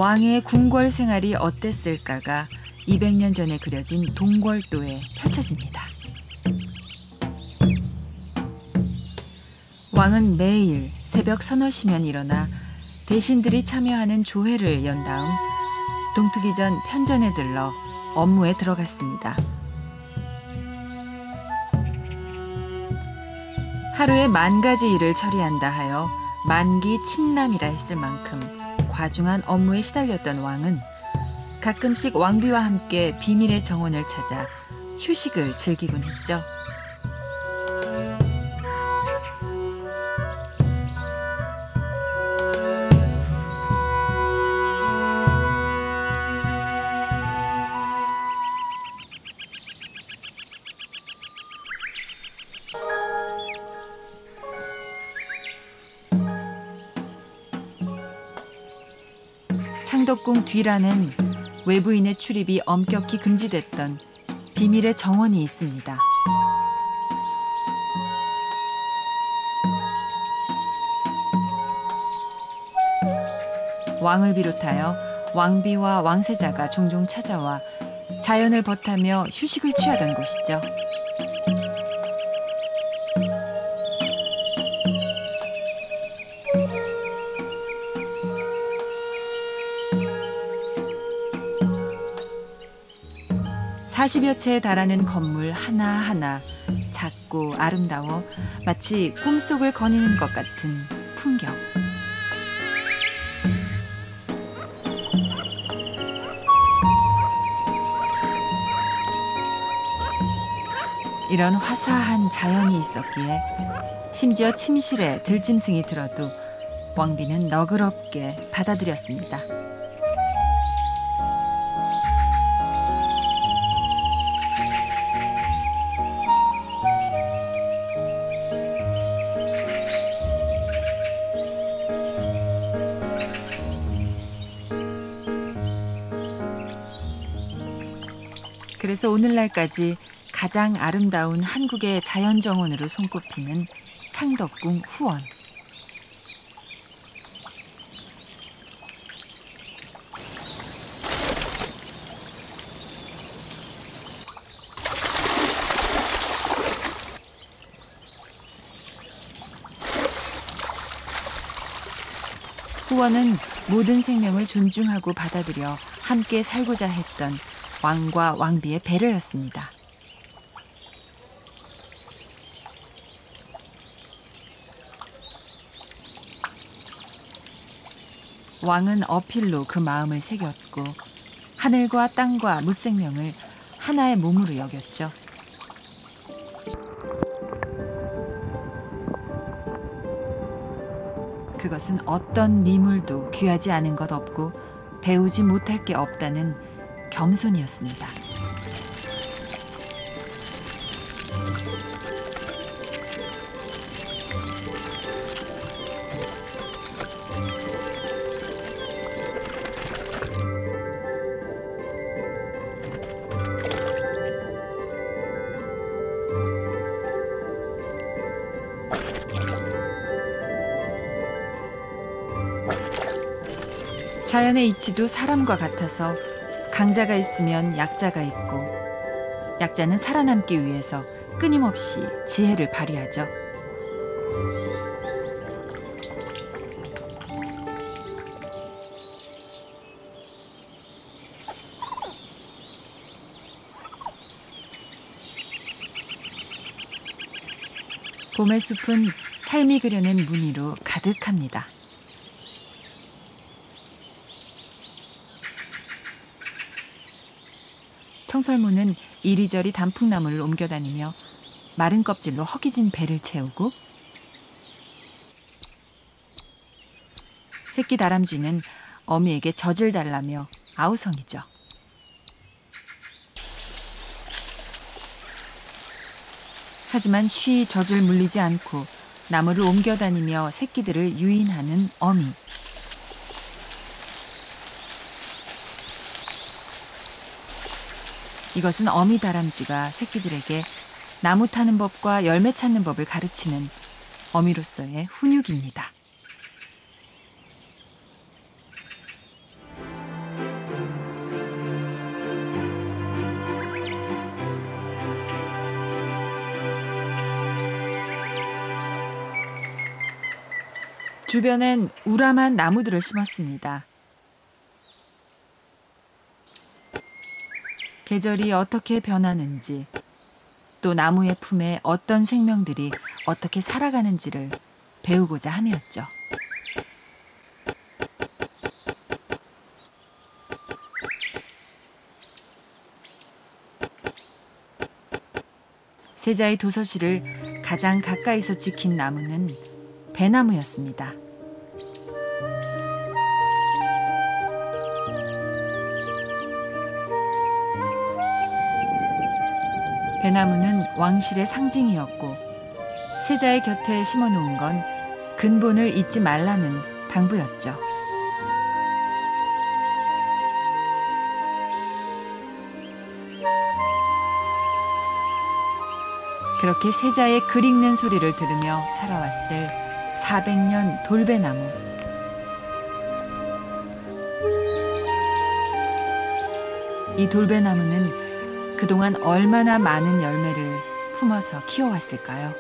왕의 궁궐 생활이 어땠을까가 200년 전에 그려진 동궐도에 펼쳐집니다. 왕은 매일 새벽 서너 시면 일어나 대신들이 참여하는 조회를 연 다음 동트기 전 편전에 들러 업무에 들어갔습니다. 하루에 10,000가지 일을 처리한다 하여 만기친남이라 했을 만큼 과중한 업무에 시달렸던 왕은 가끔씩 왕비와 함께 비밀의 정원을 찾아 휴식을 즐기곤 했죠. 창덕궁 뒤란엔 외부인의 출입이 엄격히 금지됐던 비밀의 정원이 있습니다. 왕을 비롯하여 왕비와 왕세자가 종종 찾아와 자연을 벗하며 휴식을 취하던 곳이죠. (40여 채에 달하는 건물 하나하나 작고 아름다워 마치 꿈속을 거니는 것 같은 풍경. 이런 화사한 자연이 있었기에 심지어 침실에 들짐승이 들어도 왕비는 너그럽게 받아들였습니다. 그래서 오늘날까지 가장 아름다운 한국의 자연정원으로 손꼽히는 창덕궁 후원. 후원은 모든 생명을 존중하고 받아들여 함께 살고자 했던 왕과 왕비의 배려였습니다. 왕은 어필로 그 마음을 새겼고 하늘과 땅과 무생명을 하나의 몸으로 여겼죠. 그것은 어떤 미물도 귀하지 않은 것 없고 배우지 못할 게 없다는 겸손이었습니다. 자연의 이치도 사람과 같아서 강자가 있으면 약자가 있고 약자는 살아남기 위해서 끊임없이 지혜를 발휘하죠. 봄의 숲은 삶이 그려낸 무늬로 가득합니다. 청설모는 이리저리 단풍나무를 옮겨다니며 마른 껍질로 허기진 배를 채우고 새끼 다람쥐는 어미에게 젖을 달라며 아우성이죠. 하지만 쉬 젖을 물리지 않고 나무를 옮겨다니며 새끼들을 유인하는 어미. 이것은 어미 다람쥐가 새끼들에게 나무 타는 법과 열매 찾는 법을 가르치는 어미로서의 훈육입니다. 주변엔 우람한 나무들을 심었습니다. 계절이 어떻게 변하는지, 또 나무의 품에 어떤 생명들이 어떻게 살아가는지를 배우고자 함이었죠. 세자의 도서실을 가장 가까이서 지킨 나무는 배나무였습니다. 배나무는 왕실의 상징이었고 세자의 곁에 심어놓은 건 근본을 잊지 말라는 당부였죠. 그렇게 세자의 글 읽는 소리를 들으며 살아왔을 400년 돌배나무. 이 돌배나무는 그동안 얼마나 많은 열매를 품어서 키워왔을까요?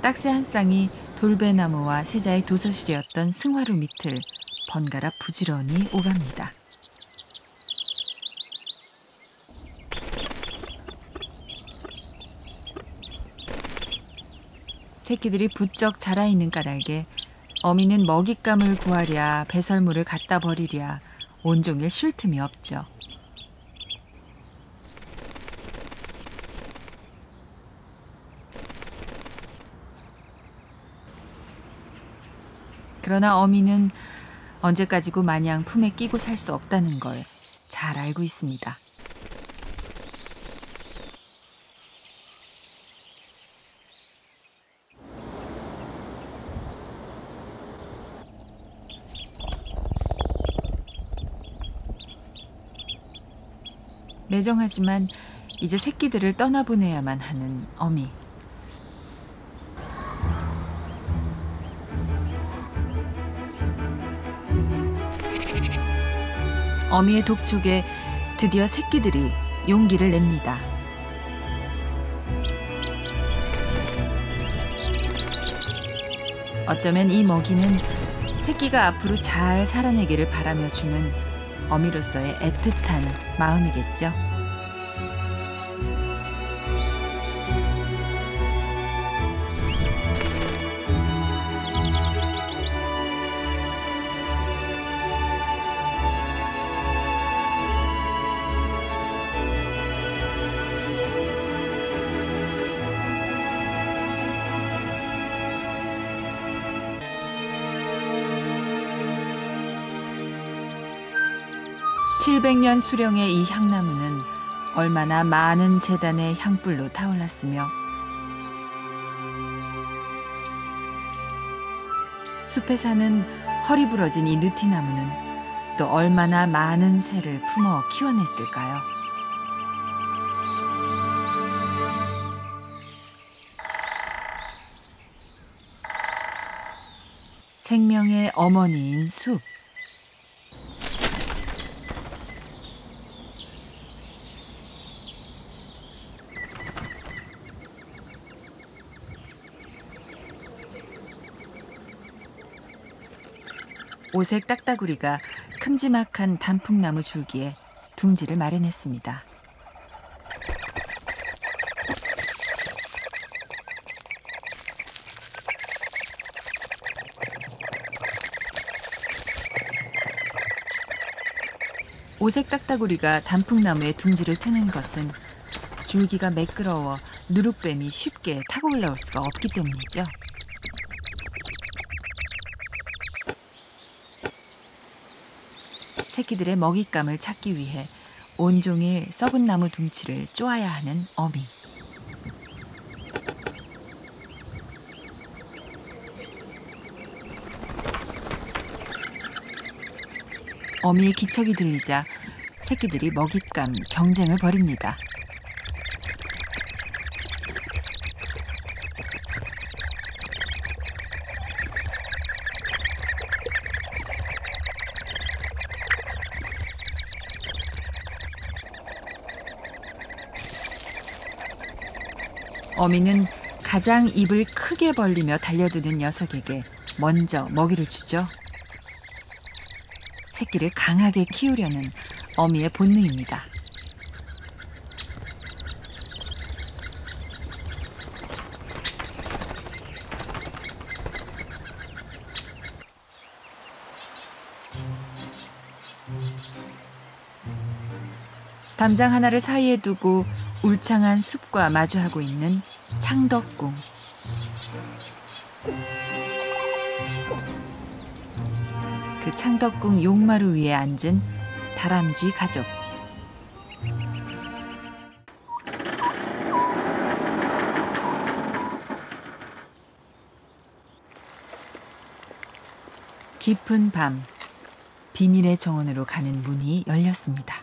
딱새 한 쌍이 돌배나무와 세자의 도서실이었던 승화루 밑을 번갈아 부지런히 오갑니다. 새끼들이 부쩍 자라있는 까닭에 어미는 먹잇감을 구하랴 배설물을 갖다 버리랴 온종일 쉴 틈이 없죠. 그러나 어미는 언제까지고 마냥 품에 끼고 살 수 없다는 걸 잘 알고 있습니다. 매정하지만 이제 새끼들을 떠나보내야만 하는 어미. 어미의 독촉에 드디어 새끼들이 용기를 냅니다. 어쩌면 이 먹이는 새끼가 앞으로 잘 살아내기를 바라며 주는 어미로서의 애틋한 마음이겠죠. (700년) 수령의 이 향나무는 얼마나 많은 제단의 향불로 타올랐으며 숲에 사는 허리 부러진 이 느티나무는 또 얼마나 많은 새를 품어 키워냈을까요? 생명의 어머니인 숲. 오색 딱따구리가 큼지막한 단풍나무 줄기에 둥지를 마련했습니다. 오색 딱따구리가 단풍나무에 둥지를 트는 것은 줄기가 매끄러워 누룩뱀이 쉽게 타고 올라올 수가 없기 때문이죠. 새끼들의 먹잇감을 찾기 위해 온종일 썩은 나무 둥치를 쪼아야 하는 어미. 어미의 기척이 들리자 새끼들이 먹잇감 경쟁을 벌입니다. 어미는 가장 입을 크게 벌리며 달려드는 녀석에게 먼저 먹이를 주죠. 새끼를 강하게 키우려는 어미의 본능입니다. 담장 하나를 사이에 두고 울창한 숲과 마주하고 있는 창덕궁. 그 창덕궁 용마루 위에 앉은 다람쥐 가족. 깊은 밤, 비밀의 정원으로 가는 문이 열렸습니다.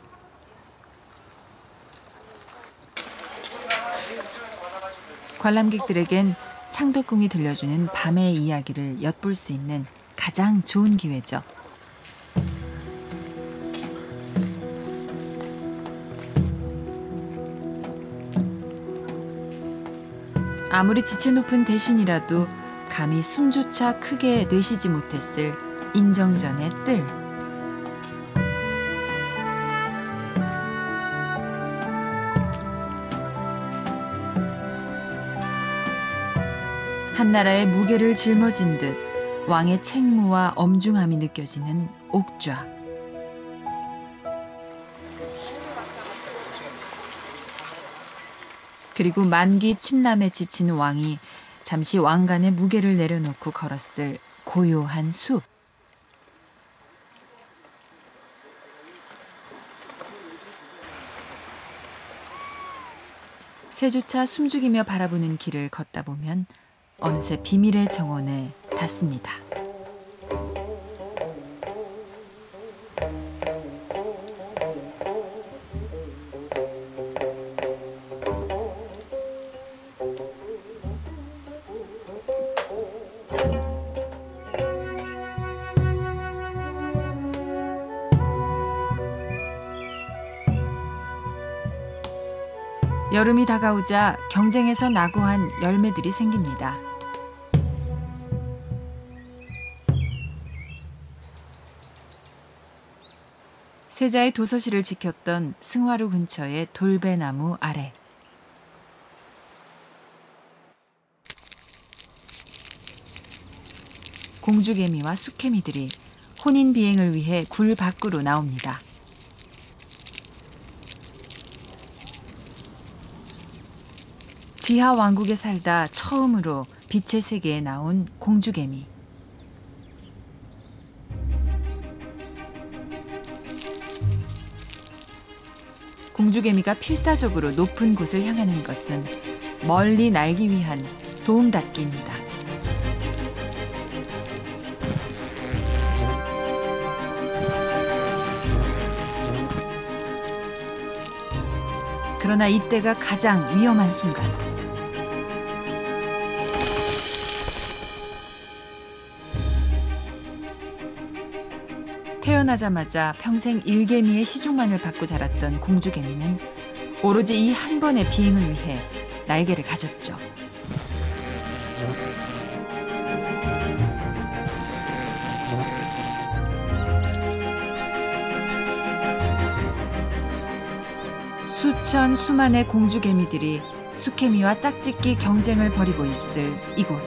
관람객들에겐 창덕궁이 들려주는 밤의 이야기를 엿볼 수 있는 가장 좋은 기회죠. 아무리 지체 높은 대신이라도 감히 숨조차 크게 내쉬지 못했을 인정전의 뜰. 한나라의 무게를 짊어진 듯 왕의 책무와 엄중함이 느껴지는 옥좌. 그리고 만기 친남에 지친 왕이 잠시 왕관의 무게를 내려놓고 걸었을 고요한 숲. 새조차 숨죽이며 바라보는 길을 걷다 보면 어느새 비밀의 정원에 닿습니다. 여름이 다가오자 경쟁에서 낙오한 열매들이 생깁니다. 세자의 도서실을 지켰던 승화루 근처의 돌배나무 아래. 공주개미와 수개미들이 혼인 비행을 위해 굴 밖으로 나옵니다. 지하 왕국에 살다 처음으로 빛의 세계에 나온 공주개미. 공주개미가 필사적으로 높은 곳을 향하는 것은 멀리 날기 위한 도움닫기입니다. 그러나 이때가 가장 위험한 순간. 태어나자마자 평생 일개미의 시중만을 받고 자랐던 공주개미는 오로지 이 한 번의 비행을 위해 날개를 가졌죠. 수천 수만의 공주개미들이 수개미와 짝짓기 경쟁을 벌이고 있을 이곳.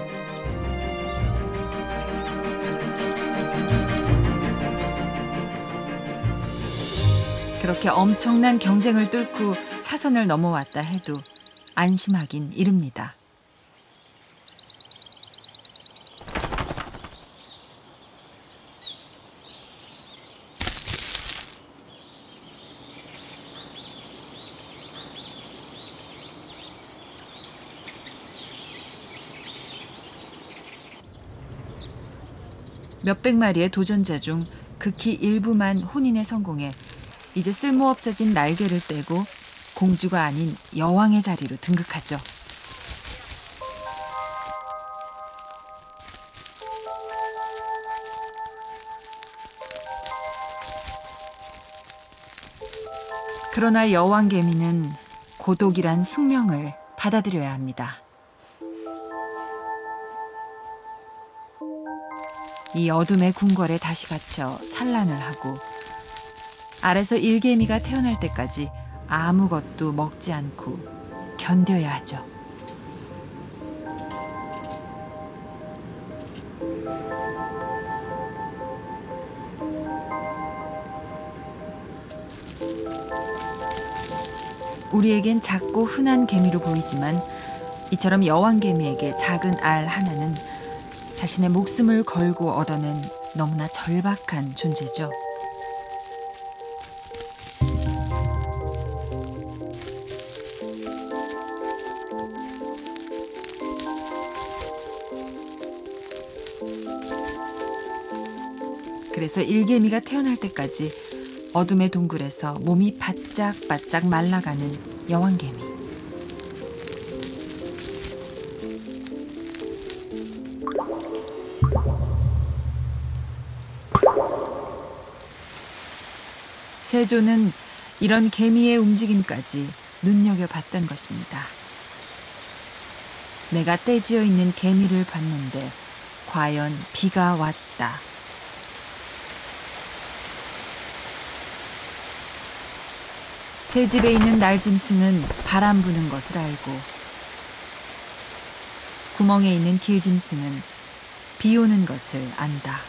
그렇게 엄청난 경쟁을 뚫고 사선을 넘어왔다 해도 안심하긴 이릅니다. 몇백 마리의 도전자 중 극히 일부만 혼인에 성공해 이제 쓸모없어진 날개를 떼고 공주가 아닌 여왕의 자리로 등극하죠. 그러나 여왕개미는 고독이란 숙명을 받아들여야 합니다. 이 어둠의 궁궐에 다시 갇혀 산란을 하고 알에서 일개미가 태어날 때까지 아무것도 먹지 않고 견뎌야 하죠. 우리에겐 작고 흔한 개미로 보이지만 이처럼 여왕개미에게 작은 알 하나는 자신의 목숨을 걸고 얻어낸 너무나 절박한 존재죠. 그래서 일개미가 태어날 때까지 어둠의 동굴에서 몸이 바짝바짝 말라가는 여왕개미. 세조는 이런 개미의 움직임까지 눈여겨봤던 것입니다. 내가 떼지어 있는 개미를 봤는데 과연 비가 왔다. 새 집에 있는 날짐승은 바람 부는 것을 알고 구멍에 있는 길짐승은 비 오는 것을 안다.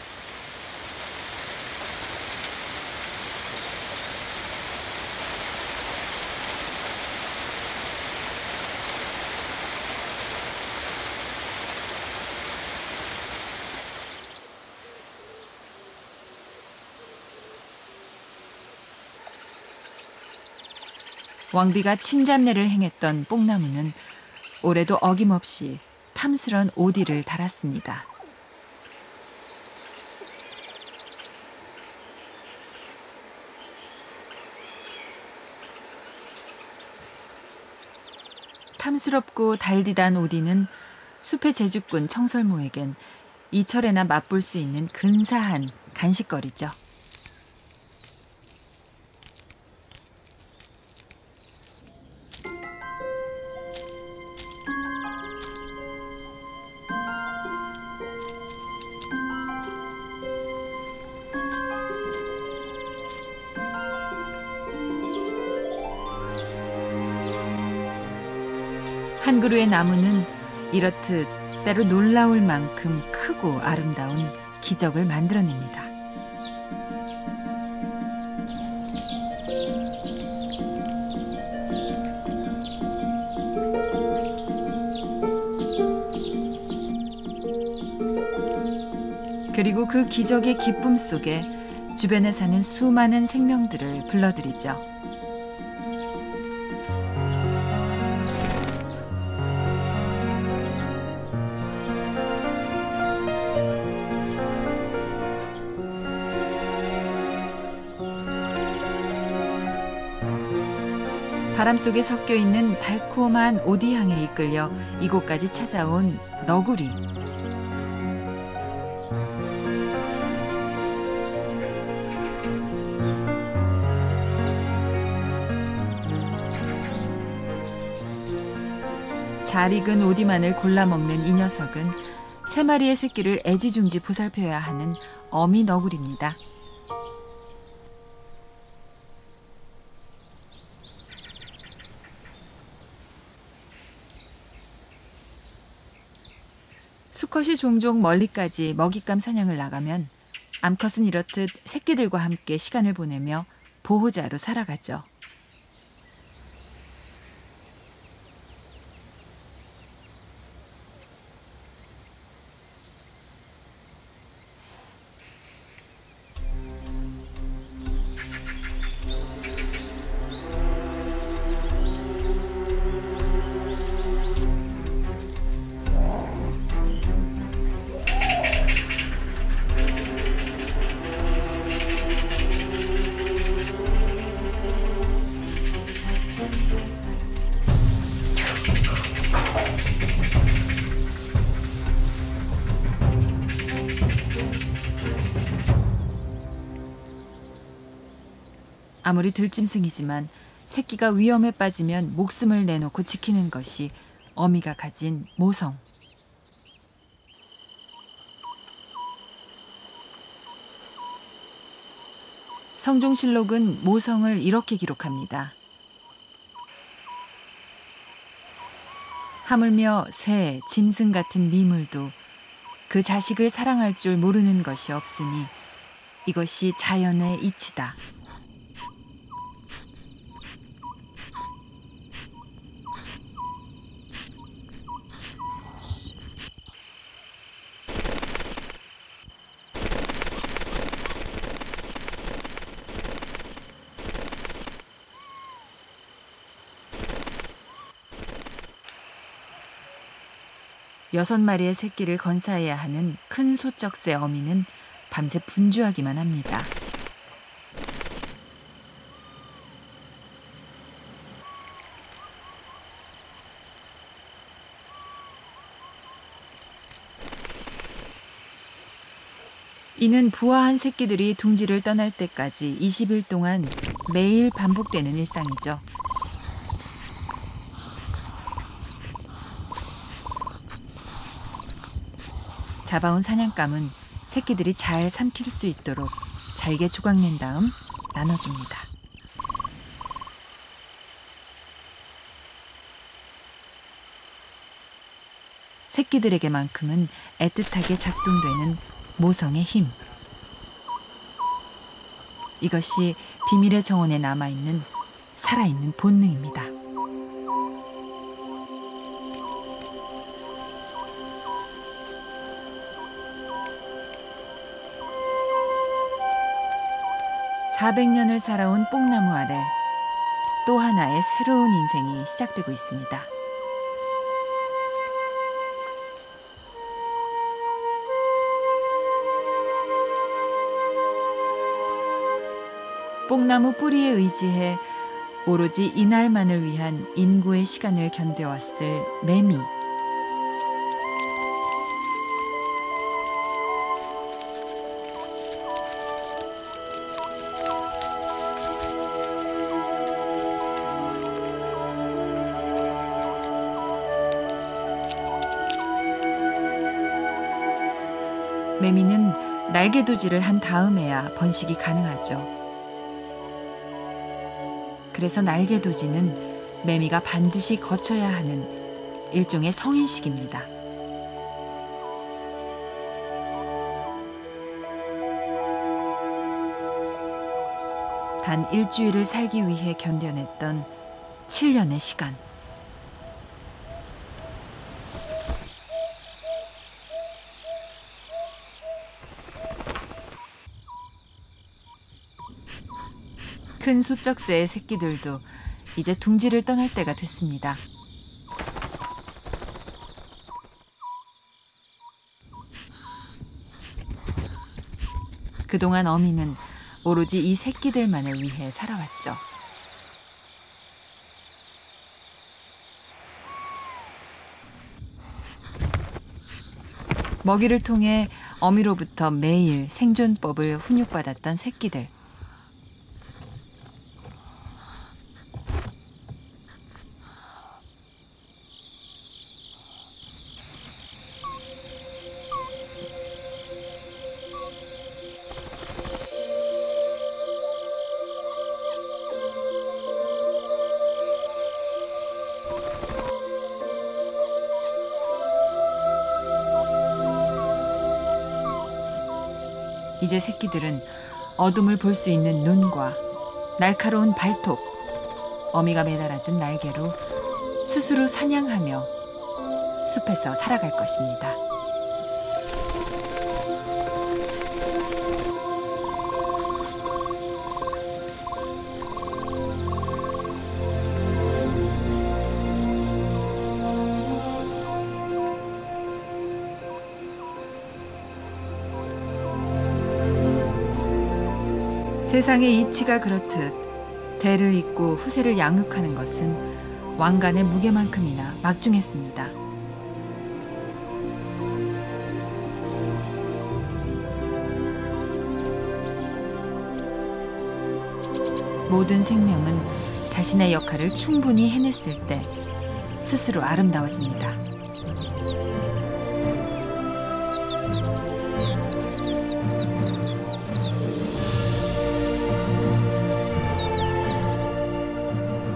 왕비가 친잡내를 행했던 뽕나무는 올해도 어김없이 탐스런 오디를 달았습니다. 탐스럽고 달디단 오디는 숲의 제주꾼 청설모에겐 이철에나 맛볼 수 있는 근사한 간식거리죠. 한 그루의 나무는 이렇듯 때로 놀라울 만큼 크고 아름다운 기적을 만들어냅니다. 그리고 그 기적의 기쁨 속에 주변에 사는 수많은 생명들을 불러들이죠. 바람 속에 섞여 있는 달콤한 오디향에 이끌려 이곳까지 찾아온 너구리. 잘 익은 오디만을 골라 먹는 이 녀석은 세 마리의 새끼를 애지중지 보살펴야 하는 어미 너구리입니다. 수컷이 종종 멀리까지 먹잇감 사냥을 나가면 암컷은 이렇듯 새끼들과 함께 시간을 보내며 보호자로 살아가죠. 아무리 들짐승이지만 새끼가 위험에 빠지면 목숨을 내놓고 지키는 것이 어미가 가진 모성. 성종실록은 모성을 이렇게 기록합니다. 하물며 새, 짐승 같은 미물도 그 자식을 사랑할 줄 모르는 것이 없으니 이것이 자연의 이치다. 여섯 마리의 새끼를 건사해야 하는 큰 소쩍새 어미는 밤새 분주하기만 합니다. 이는 부화한 새끼들이 둥지를 떠날 때까지 20일 동안 매일 반복되는 일상이죠. 잡아온 사냥감은 새끼들이 잘 삼킬 수 있도록 잘게 조각낸 다음 나눠줍니다. 새끼들에게만큼은 애틋하게 작동되는 모성의 힘. 이것이 비밀의 정원에 남아있는 살아있는 본능입니다. (400년을) 살아온 뽕나무 아래 또 하나의 새로운 인생이 시작되고 있습니다. 뽕나무 뿌리에 의지해 오로지 이날만을 위한 인고의 시간을 견뎌왔을 매미. 매미는 날개도지를 한 다음에야 번식이 가능하죠. 그래서 날개도지는 매미가 반드시 거쳐야 하는 일종의 성인식입니다. 단 일주일을 살기 위해 견뎌냈던 7년의 시간. 큰 소쩍새의 새끼들도 이제 둥지를 떠날 때가 됐습니다. 그동안 어미는 오로지 이 새끼들만을 위해 살아왔죠. 먹이를 통해 어미로부터 매일 생존법을 훈육받았던 새끼들. 이제 새끼들은 어둠을 볼 수 있는 눈과 날카로운 발톱, 어미가 매달아준 날개로 스스로 사냥하며 숲에서 살아갈 것입니다. 세상의 이치가 그렇듯 대를 잇고 후세를 양육하는 것은 왕관의 무게만큼이나 막중했습니다. 모든 생명은 자신의 자신의 역할을 충분히 해냈을 때 스스로 아름다워집니다.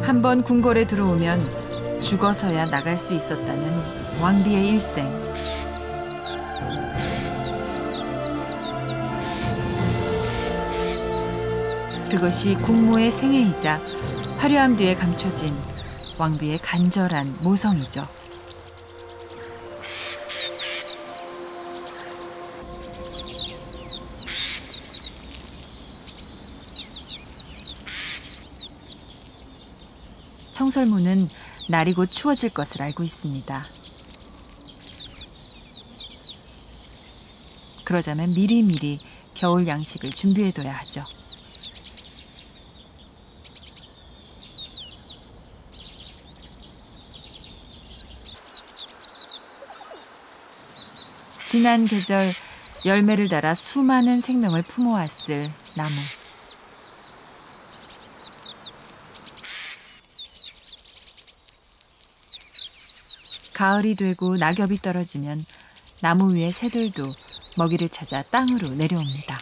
한번 궁궐에 들어오면 죽어서야 나갈 수 있었다는 왕비의 일생. 그것이 국모의 생애이자 화려함 뒤에 감춰진 왕비의 간절한 모성이죠. 청설모는 날이 곧 추워질 것을 알고 있습니다. 그러자면 미리미리 겨울 양식을 준비해둬야 하죠. 지난 계절 열매를 달아 수많은 생명을 품어왔을 나무. 가을이 되고 낙엽이 떨어지면 나무 위의 새들도 먹이를 찾아 땅으로 내려옵니다.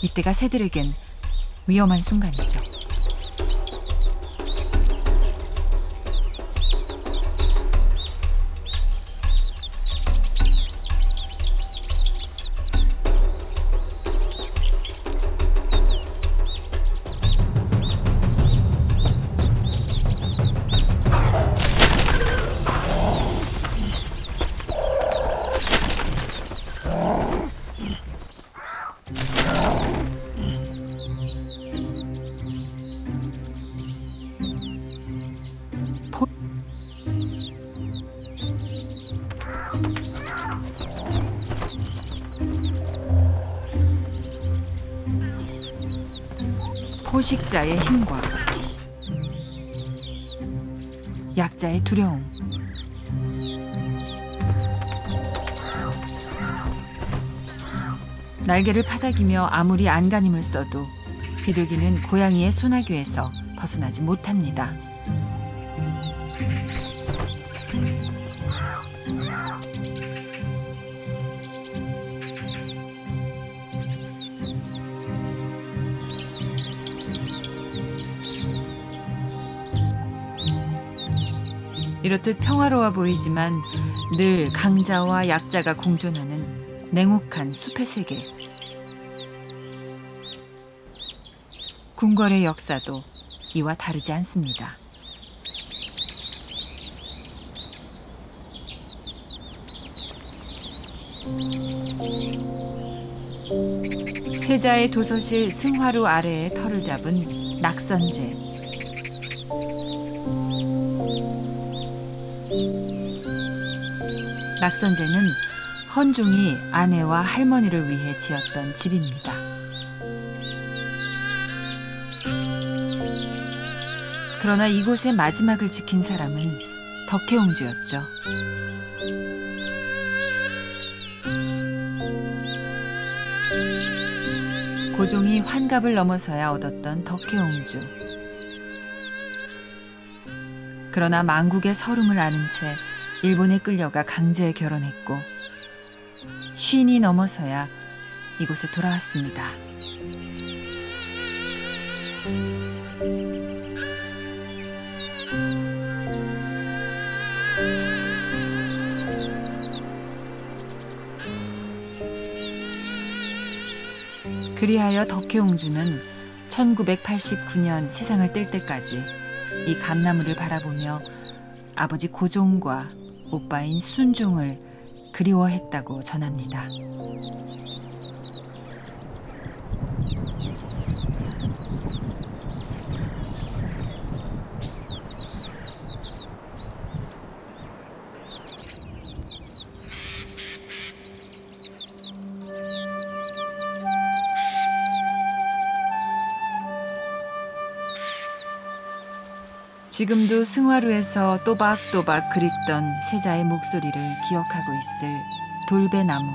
이때가 새들에겐 위험한 순간이죠. 포식자의 힘과 약자의 두려움. 날개를 파닥이며 아무리 안간힘을 써도 비둘기는 고양이의 소나귀에서 벗어나지 못합니다. 이렇듯 평화로워 보이지만 늘 강자와 약자가 공존하는 냉혹한 숲의 세계. 궁궐의 역사도 이와 다르지 않습니다. 세자의 도서실 승화루 아래에 터를 잡은 낙선제. 낙선제는 헌종이 아내와 할머니를 위해 지었던 집입니다. 그러나 이곳의 마지막을 지킨 사람은 덕혜옹주였죠. 고종이 환갑을 넘어서야 얻었던 덕혜옹주. 그러나 망국의 서름을 아는 채 일본에 끌려가 강제 결혼했고 쉰이 넘어서야 이곳에 돌아왔습니다. 그리하여 덕혜옹주는 1989년 세상을 뗄 때까지 이 감나무를 바라보며 아버지 고종과 오빠인 순종을 그리워했다고 전합니다. 지금도 승화루에서 또박또박 그립던 세자의 목소리를 기억하고 있을 돌배나무.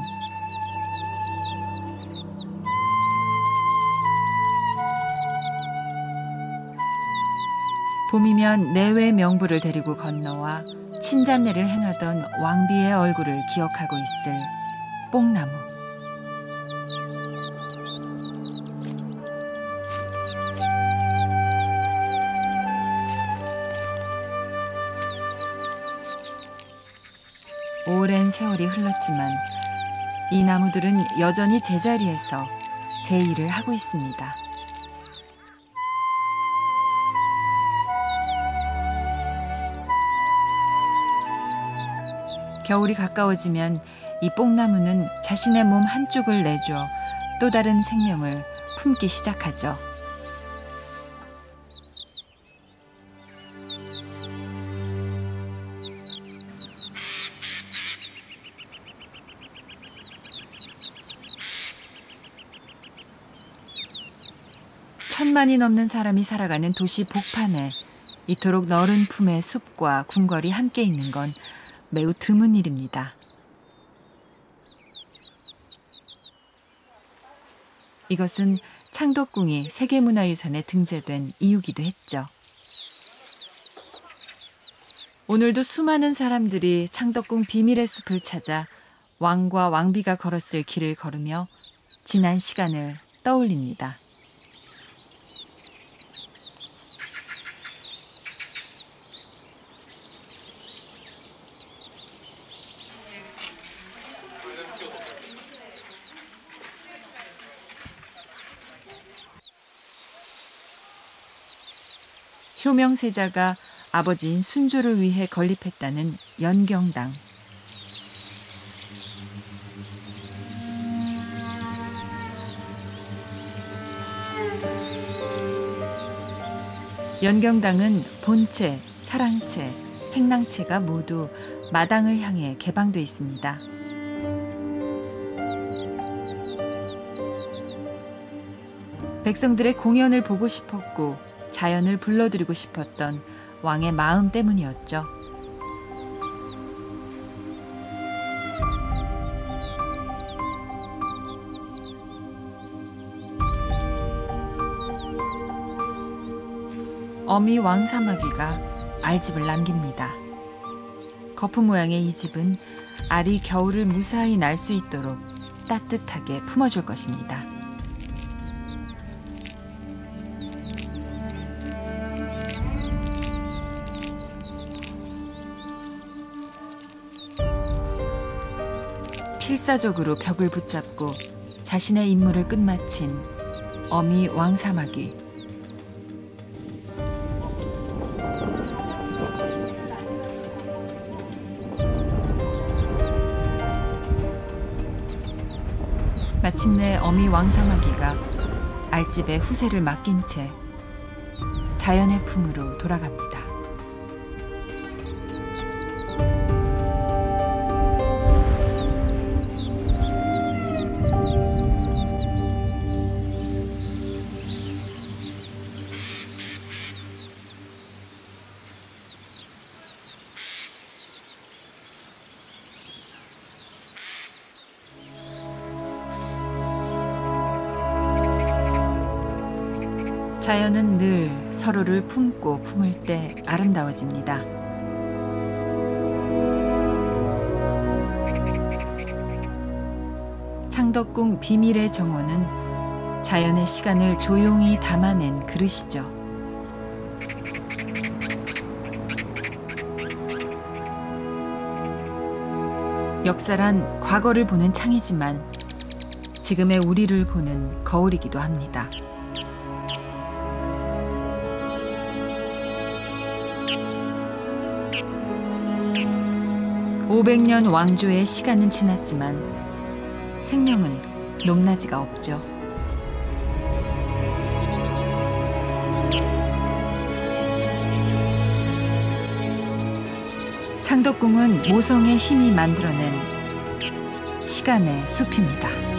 봄이면 내외 명부를 데리고 건너와 친잡례를 행하던 왕비의 얼굴을 기억하고 있을 뽕나무. 오랜 세월이 흘렀지만 이 나무들은 여전히 제자리에서 제 일을 하고 있습니다. 겨울이 가까워지면 이 뽕나무는 자신의 몸 한쪽을 내줘 또 다른 생명을 품기 시작하죠. 천만이 넘는 사람이 살아가는 도시 복판에 이토록 너른 품의 숲과 궁궐이 함께 있는 건 매우 드문 일입니다. 이것은 창덕궁이 세계문화유산에 등재된 이유기도 했죠. 오늘도 수많은 사람들이 창덕궁 비밀의 숲을 찾아 왕과 왕비가 걸었을 길을 걸으며 지난 시간을 떠올립니다. 효명세자가 아버지인 순조를 위해 건립했다는 연경당. 연경당은 본체, 사랑체, 행랑체가 모두 마당을 향해 개방돼 있습니다. 백성들의 공연을 보고 싶었고 자연을 불러들이고 싶었던 왕의 마음 때문이었죠. 어미 왕사마귀가 알집을 남깁니다. 거품 모양의 이 집은 알이 겨울을 무사히 날 수 있도록 따뜻하게 품어줄 것입니다. 필사적으로 벽을 붙잡고 자신의 임무를 끝마친 어미 왕사마귀. 마침내 어미 왕사마귀가 알집의 후세를 맡긴 채 자연의 품으로 돌아갑니다. 자연은 늘 서로를 품고 품을 때 아름다워집니다. 창덕궁 비밀의 정원은 자연의 시간을 조용히 담아낸 그릇이죠. 역사란 과거를 보는 창이지만 지금의 우리를 보는 거울이기도 합니다. 500년 왕조의 시간은 지났지만 생명은 높낮이가 없죠. 창덕궁은 모성의 힘이 만들어낸 시간의 숲입니다.